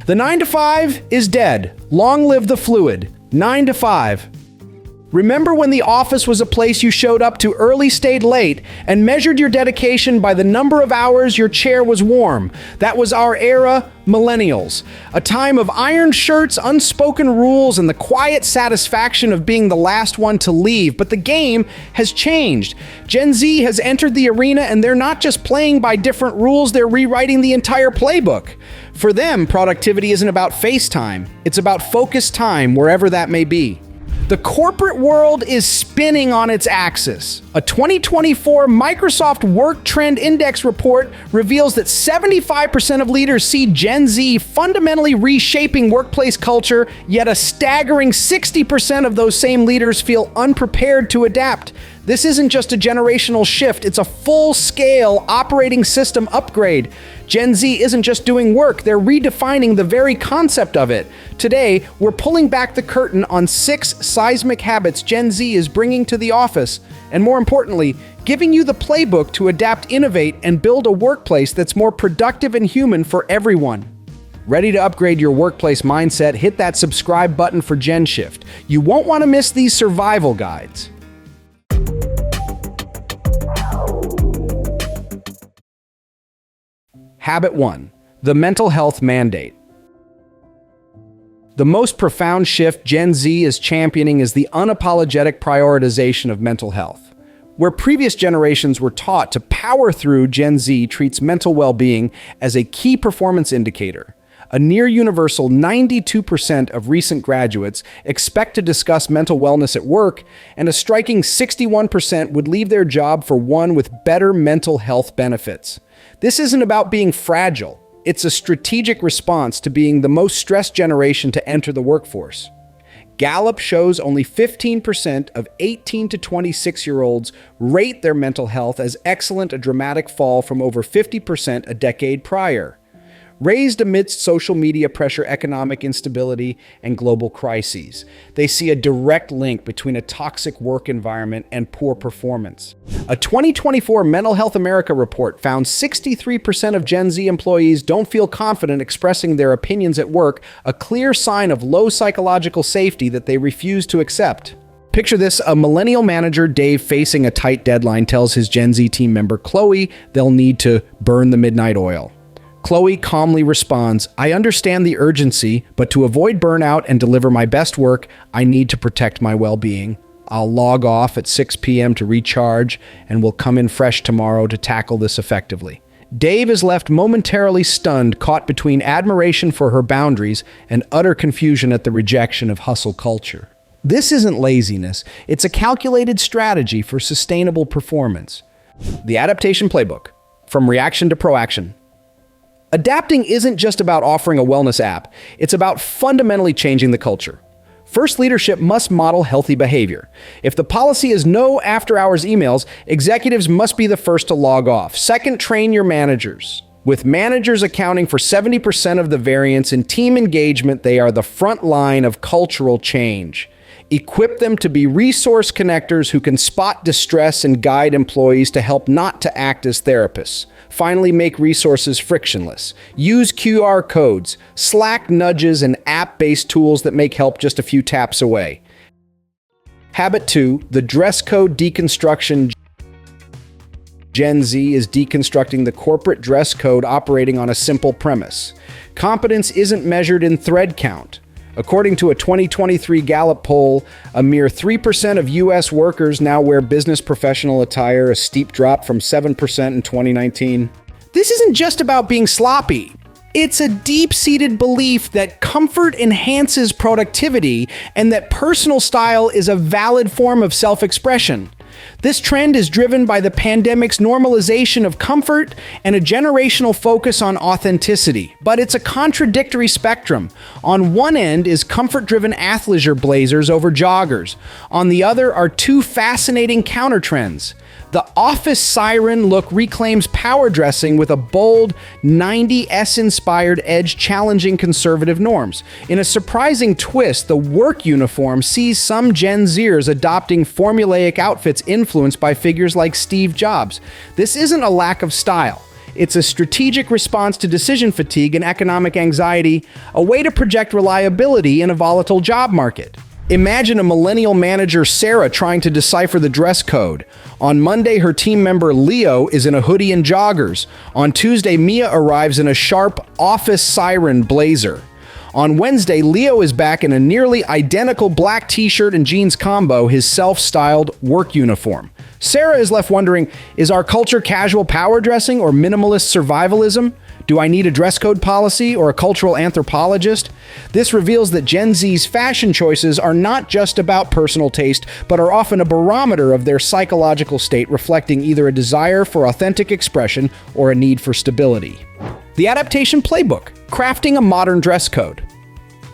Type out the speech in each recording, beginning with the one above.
The 9 to 5 is dead. Long live the fluid. 9 to 5. Remember when the office was a place you showed up to early, stayed late, and measured your dedication by the number of hours your chair was warm? That was our era, Millennials. A time of ironed shirts, unspoken rules, and the quiet satisfaction of being the last one to leave. But the game has changed. Gen Z has entered the arena, and they're not just playing by different rules, they're rewriting the entire playbook. For them, productivity isn't about face time. It's about focused time, wherever that may be. The corporate world is spinning on its axis. A 2024 Microsoft Work Trend Index report reveals that 75% of leaders see Gen Z fundamentally reshaping workplace culture, yet a staggering 60% of those same leaders feel unprepared to adapt. This isn't just a generational shift, it's a full-scale operating system upgrade. Gen Z isn't just doing work, they're redefining the very concept of it. Today, we're pulling back the curtain on 6 seismic habits Gen Z is bringing to the office, and more importantly, giving you the playbook to adapt, innovate, and build a workplace that's more productive and human for everyone. Ready to upgrade your workplace mindset? Hit that subscribe button for GenShift. You won't want to miss these survival guides. Habit 1. The mental health mandate. The most profound shift Gen Z is championing is the unapologetic prioritization of mental health. Where previous generations were taught to power through, Gen Z treats mental well-being as a key performance indicator. A near-universal 92% of recent graduates expect to discuss mental wellness at work, and a striking 61% would leave their job for one with better mental health benefits. This isn't about being fragile. It's a strategic response to being the most stressed generation to enter the workforce. Gallup shows only 15% of 18 to 26-year-olds rate their mental health as excellent, a dramatic fall from over 50% a decade prior. Raised amidst social media pressure, economic instability, and global crises, they see a direct link between a toxic work environment and poor performance. A 2024 Mental Health America report found 63% of Gen Z employees don't feel confident expressing their opinions at work, a clear sign of low psychological safety that they refuse to accept. Picture this: a millennial manager, Dave, facing a tight deadline, tells his Gen Z team member, Chloe, they'll need to burn the midnight oil. Chloe calmly responds, I understand the urgency, but to avoid burnout and deliver my best work, I need to protect my well-being. I'll log off at 6 p.m. to recharge, and will come in fresh tomorrow to tackle this effectively. Dave is left momentarily stunned, caught between admiration for her boundaries and utter confusion at the rejection of hustle culture. This isn't laziness, it's a calculated strategy for sustainable performance. The adaptation playbook, from reaction to proaction. Adapting isn't just about offering a wellness app, it's about fundamentally changing the culture. First, leadership must model healthy behavior. If the policy is no after-hours emails, executives must be the first to log off. Second, train your managers. With managers accounting for 70% of the variance in team engagement, they are the front line of cultural change. Equip them to be resource connectors who can spot distress and guide employees to help, not to act as therapists. Finally, make resources frictionless. Use QR codes, Slack nudges, and app-based tools that make help just a few taps away. Habit 2, the dress code deconstruction. Gen Z is deconstructing the corporate dress code, operating on a simple premise. Competence isn't measured in thread count. According to a 2023 Gallup poll, a mere 3% of U.S. workers now wear business professional attire, a steep drop from 7% in 2019. This isn't just about being sloppy. It's a deep-seated belief that comfort enhances productivity and that personal style is a valid form of self-expression. This trend is driven by the pandemic's normalization of comfort and a generational focus on authenticity. But it's a contradictory spectrum. On one end is comfort-driven athleisure blazers over joggers. On the other are two fascinating countertrends. The office siren look reclaims power dressing with a bold 90s-inspired edge, challenging conservative norms. In a surprising twist, the work uniform sees some Gen Zers adopting formulaic outfits influenced by figures like Steve Jobs. This isn't a lack of style. It's a strategic response to decision fatigue and economic anxiety, a way to project reliability in a volatile job market. Imagine a millennial manager, Sarah, trying to decipher the dress code. On Monday, her team member, Leo, is in a hoodie and joggers. On Tuesday, Mia arrives in a sharp office siren blazer. On Wednesday, Leo is back in a nearly identical black t-shirt and jeans combo, his self-styled work uniform. Sarah is left wondering, is our culture casual power dressing or minimalist survivalism? Do I need a dress code policy or a cultural anthropologist? This reveals that Gen Z's fashion choices are not just about personal taste, but are often a barometer of their psychological state, reflecting either a desire for authentic expression or a need for stability. The Adaptation Playbook: Crafting a Modern Dress Code.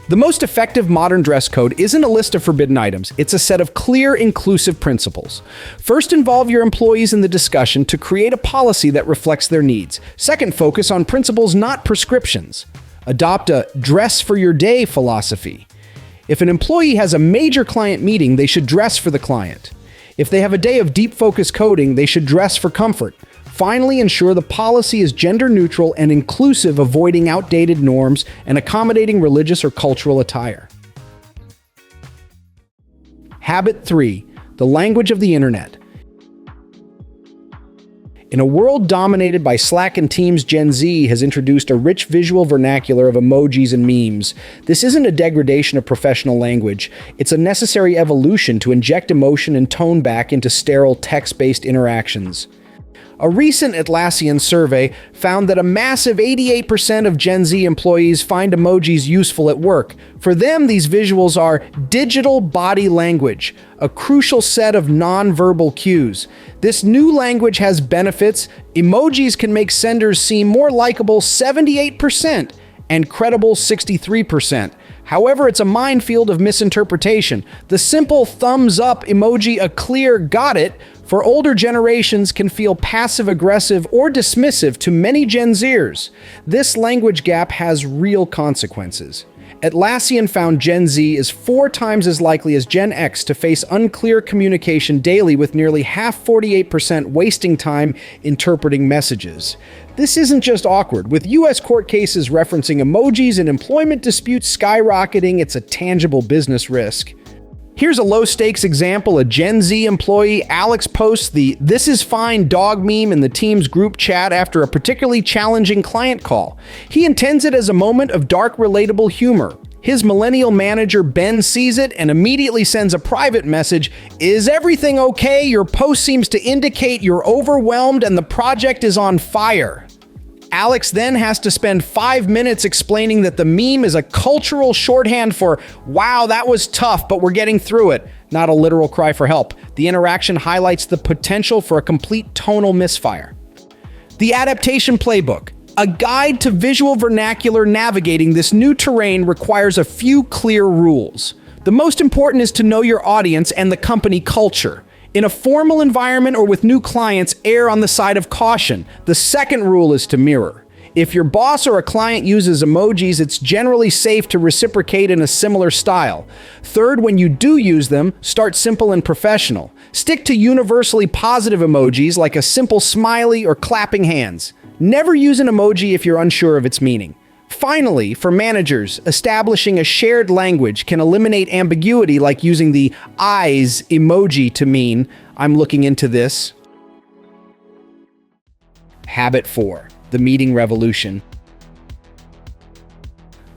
The most effective modern dress code isn't a list of forbidden items, it's a set of clear, inclusive principles. First, involve your employees in the discussion to create a policy that reflects their needs. Second, focus on principles, not prescriptions. Adopt a dress for your day philosophy. If an employee has a major client meeting, they should dress for the client. If they have a day of deep focus coding, they should dress for comfort. Finally, ensure the policy is gender neutral and inclusive, avoiding outdated norms and accommodating religious or cultural attire. Habit 3. The language of the internet. In a world dominated by Slack and Teams, Gen Z has introduced a rich visual vernacular of emojis and memes. This isn't a degradation of professional language. It's a necessary evolution to inject emotion and tone back into sterile text-based interactions. A recent Atlassian survey found that a massive 88% of Gen Z employees find emojis useful at work. For them, these visuals are digital body language, a crucial set of non-verbal cues. This new language has benefits. Emojis can make senders seem more likable 78% and credible 63%. However, it's a minefield of misinterpretation. The simple thumbs up emoji, a clear "got it," for older generations can feel passive-aggressive or dismissive to many Gen Zers. This language gap has real consequences. Atlassian found Gen Z is 4 times as likely as Gen X to face unclear communication daily, with nearly half, 48%, wasting time interpreting messages. This isn't just awkward. With U.S. court cases referencing emojis and employment disputes skyrocketing, it's a tangible business risk. Here's a low-stakes example. A Gen Z employee, Alex, posts the "this is fine" dog meme in the team's group chat after a particularly challenging client call. He intends it as a moment of dark, relatable humor. His millennial manager, Ben, sees it and immediately sends a private message: "Is everything okay? Your post seems to indicate you're overwhelmed and the project is on fire." Alex then has to spend 5 minutes explaining that the meme is a cultural shorthand for "wow, that was tough, but we're getting through it," not a literal cry for help. The interaction highlights the potential for a complete tonal misfire. The Adaptation Playbook: A guide to visual vernacular. Navigating this new terrain requires a few clear rules. The most important is to know your audience and the company culture. In a formal environment or with new clients, err on the side of caution. The second rule is to mirror. If your boss or a client uses emojis, it's generally safe to reciprocate in a similar style. Third, when you do use them, start simple and professional. Stick to universally positive emojis like a simple smiley or clapping hands. Never use an emoji if you're unsure of its meaning. Finally, for managers, establishing a shared language can eliminate ambiguity, like using the eyes emoji to mean "I'm looking into this." Habit 4. The meeting revolution.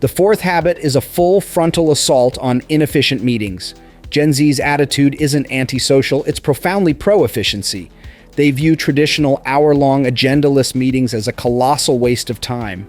The fourth habit is a full frontal assault on inefficient meetings. Gen Z's attitude isn't antisocial, it's profoundly pro-efficiency. They view traditional hour-long agendaless meetings as a colossal waste of time.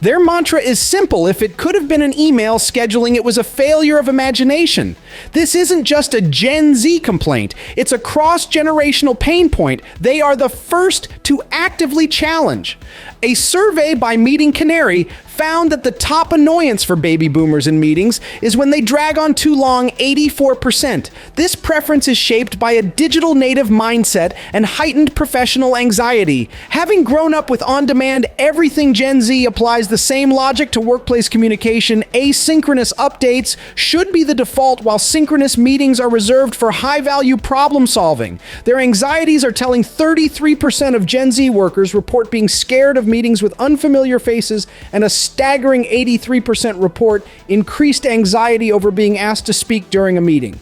Their mantra is simple: if it could have been an email, scheduling it was a failure of imagination. This isn't just a Gen Z complaint, it's a cross-generational pain point they are the first to actively challenge. A survey by Meeting Canary found that the top annoyance for baby boomers in meetings is when they drag on too long, 84%. This preference is shaped by a digital native mindset and heightened professional anxiety. Having grown up with on-demand everything, Gen Z applies the same logic to workplace communication. Asynchronous updates should be the default, while synchronous meetings are reserved for high-value problem solving. Their anxieties are telling 33% of Gen Z workers report being scared of meetings with unfamiliar faces, and a staggering 83% report increased anxiety over being asked to speak during a meeting.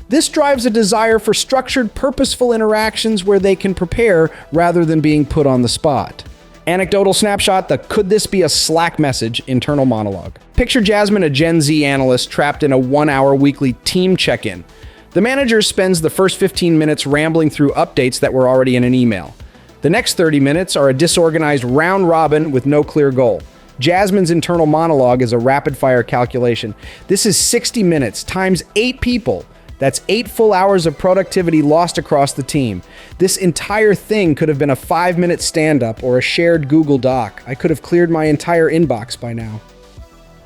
This drives a desire for structured, purposeful interactions where they can prepare rather than being put on the spot. Anecdotal snapshot, the "could this be a Slack message" internal monologue. Picture Jasmine, a Gen Z analyst trapped in a 1-hour weekly team check-in. The manager spends the first 15 minutes rambling through updates that were already in an email. The next 30 minutes are a disorganized round robin with no clear goal. Jasmine's internal monologue is a rapid-fire calculation. This is 60 minutes times 8 people. That's 8 full hours of productivity lost across the team. This entire thing could have been a 5-minute stand-up or a shared Google Doc. I could have cleared my entire inbox by now.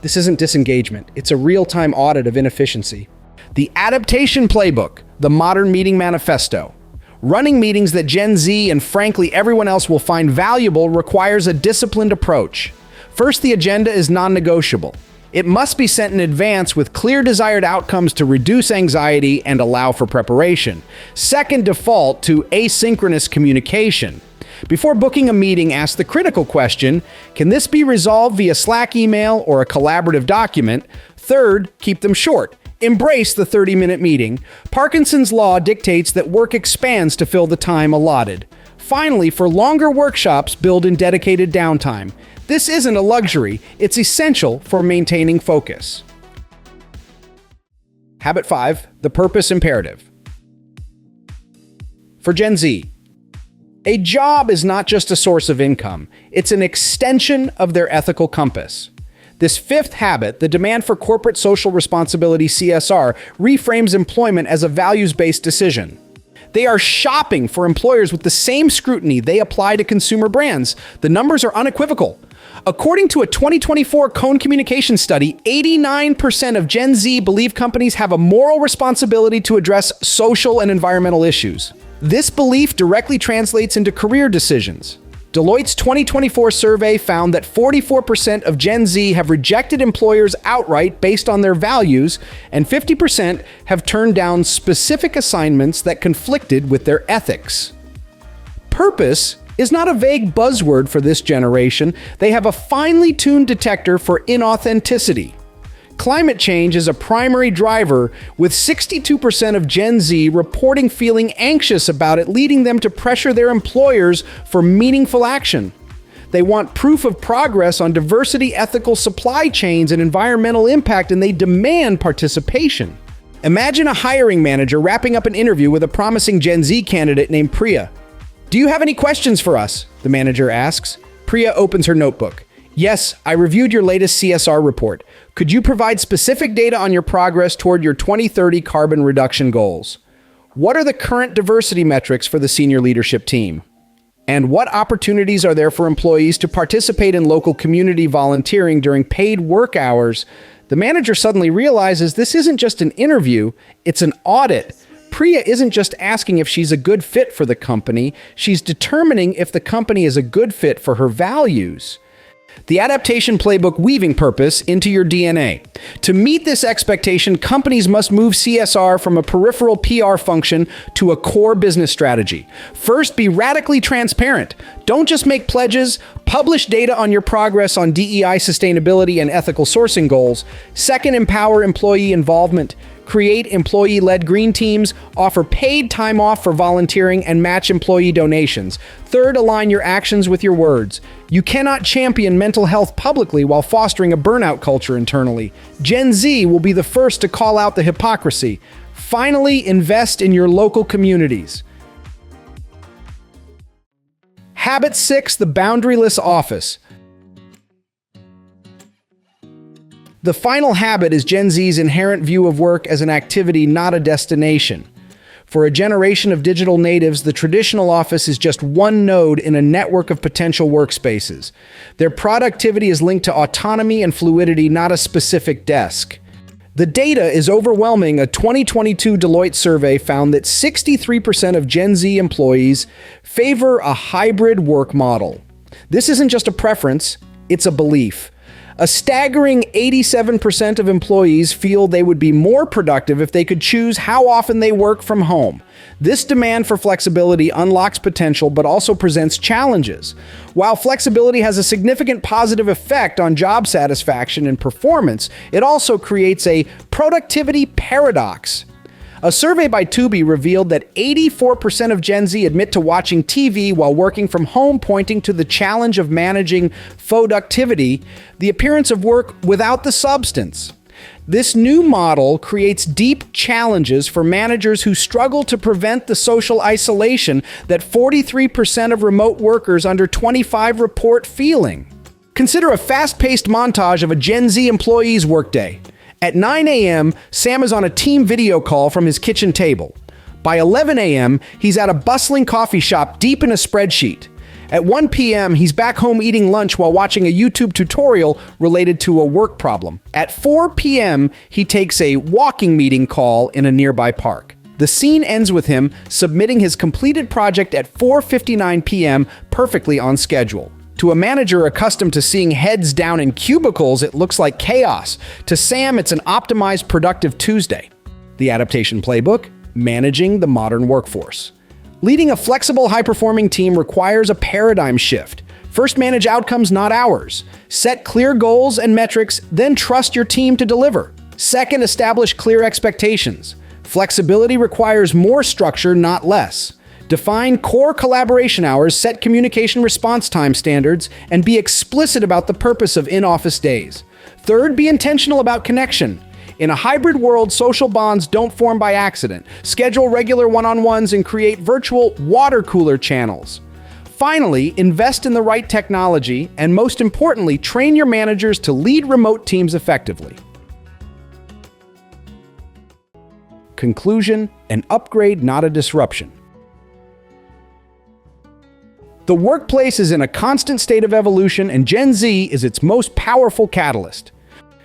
This isn't disengagement. It's a real-time audit of inefficiency. The adaptation playbook, the modern meeting manifesto. Running meetings that Gen Z and frankly everyone else will find valuable requires a disciplined approach. First, the agenda is non-negotiable. It must be sent in advance with clear desired outcomes to reduce anxiety and allow for preparation. Second, default to asynchronous communication. Before booking a meeting, ask the critical question, can this be resolved via Slack email or a collaborative document? Third, keep them short. Embrace the 30-minute meeting. Parkinson's law dictates that work expands to fill the time allotted. Finally, for longer workshops, build in dedicated downtime. This isn't a luxury, it's essential for maintaining focus. Habit 5, the purpose imperative. For Gen Z, a job is not just a source of income, it's an extension of their ethical compass. This fifth habit, the demand for corporate social responsibility (CSR), reframes employment as a values-based decision. They are shopping for employers with the same scrutiny they apply to consumer brands. The numbers are unequivocal. According to a 2024 Cone Communication study, 89% of Gen Z believe companies have a moral responsibility to address social and environmental issues. This belief directly translates into career decisions. Deloitte's 2024 survey found that 44% of Gen Z have rejected employers outright based on their values, and 50% have turned down specific assignments that conflicted with their ethics. Purpose is not a vague buzzword for this generation. They have a finely tuned detector for inauthenticity. Climate change is a primary driver, with 62% of Gen Z reporting feeling anxious about it, leading them to pressure their employers for meaningful action. They want proof of progress on diversity, ethical supply chains, and environmental impact, and they demand participation. Imagine a hiring manager wrapping up an interview with a promising Gen Z candidate named Priya. "Do you have any questions for us?" the manager asks. Priya opens her notebook. "Yes, I reviewed your latest CSR report. Could you provide specific data on your progress toward your 2030 carbon reduction goals? What are the current diversity metrics for the senior leadership team? And what opportunities are there for employees to participate in local community volunteering during paid work hours?" The manager suddenly realizes this isn't just an interview, it's an audit. Priya isn't just asking if she's a good fit for the company, she's determining if the company is a good fit for her values. The adaptation playbook, weaving purpose into your DNA. To meet this expectation, companies must move CSR from a peripheral PR function to a core business strategy. First, be radically transparent. Don't just make pledges, publish data on your progress on DEI sustainability and ethical sourcing goals. Second, empower employee involvement. Create employee-led green teams, offer paid time off for volunteering, and match employee donations. Third, align your actions with your words. You cannot champion mental health publicly while fostering a burnout culture internally. Gen Z will be the first to call out the hypocrisy. Finally, invest in your local communities. Habit 6, the Boundaryless office. The final habit is Gen Z's inherent view of work as an activity, not a destination. For a generation of digital natives, the traditional office is just one node in a network of potential workspaces. Their productivity is linked to autonomy and fluidity, not a specific desk. The data is overwhelming. A 2022 Deloitte survey found that 63% of Gen Z employees favor a hybrid work model. This isn't just a preference, it's a belief. A staggering 87% of employees feel they would be more productive if they could choose how often they work from home. This demand for flexibility unlocks potential but also presents challenges. While flexibility has a significant positive effect on job satisfaction and performance, it also creates a productivity paradox. A survey by Tubi revealed that 84% of Gen Z admit to watching TV while working from home, pointing to the challenge of managing productivity, the appearance of work without the substance. This new model creates deep challenges for managers who struggle to prevent the social isolation that 43% of remote workers under 25 report feeling. Consider a fast-paced montage of a Gen Z employee's workday. At 9 a.m., Sam is on a team video call from his kitchen table. By 11 a.m., he's at a bustling coffee shop deep in a spreadsheet. At 1 p.m., he's back home eating lunch while watching a YouTube tutorial related to a work problem. At 4 p.m., he takes a walking meeting call in a nearby park. The scene ends with him submitting his completed project at 4:59 p.m., perfectly on schedule. To a manager accustomed to seeing heads down in cubicles, it looks like chaos. To Sam, it's an optimized, productive Tuesday. The adaptation playbook: managing the modern workforce. Leading a flexible, high-performing team requires a paradigm shift. First, manage outcomes, not hours. Set clear goals and metrics, then trust your team to deliver. Second, establish clear expectations. Flexibility requires more structure, not less. Define core collaboration hours, set communication response time standards, and be explicit about the purpose of in-office days. Third, be intentional about connection. In a hybrid world, social bonds don't form by accident. Schedule regular one-on-ones and create virtual water cooler channels. Finally, invest in the right technology, and most importantly, train your managers to lead remote teams effectively. Conclusion: an upgrade, not a disruption. The workplace is in a constant state of evolution, and Gen Z is its most powerful catalyst.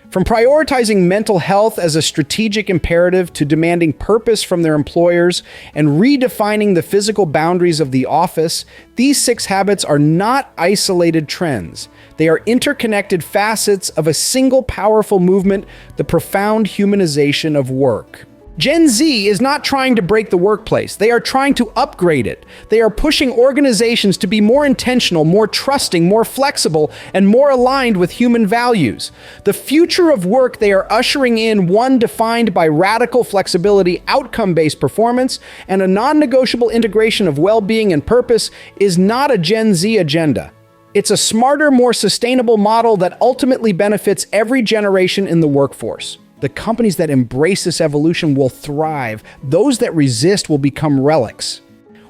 From prioritizing mental health as a strategic imperative to demanding purpose from their employers and redefining the physical boundaries of the office, these 6 habits are not isolated trends. They are interconnected facets of a single powerful movement: the profound humanization of work. Gen Z is not trying to break the workplace. They are trying to upgrade it. They are pushing organizations to be more intentional, more trusting, more flexible, and more aligned with human values. The future of work they are ushering in, one defined by radical flexibility, outcome-based performance, and a non-negotiable integration of well-being and purpose, is not a Gen Z agenda. It's a smarter, more sustainable model that ultimately benefits every generation in the workforce. The companies that embrace this evolution will thrive. Those that resist will become relics.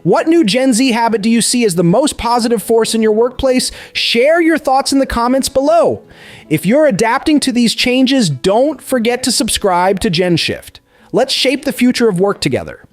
What new Gen Z habit do you see as the most positive force in your workplace? Share your thoughts in the comments below. If you're adapting to these changes, don't forget to subscribe to GenShift. Let's shape the future of work together.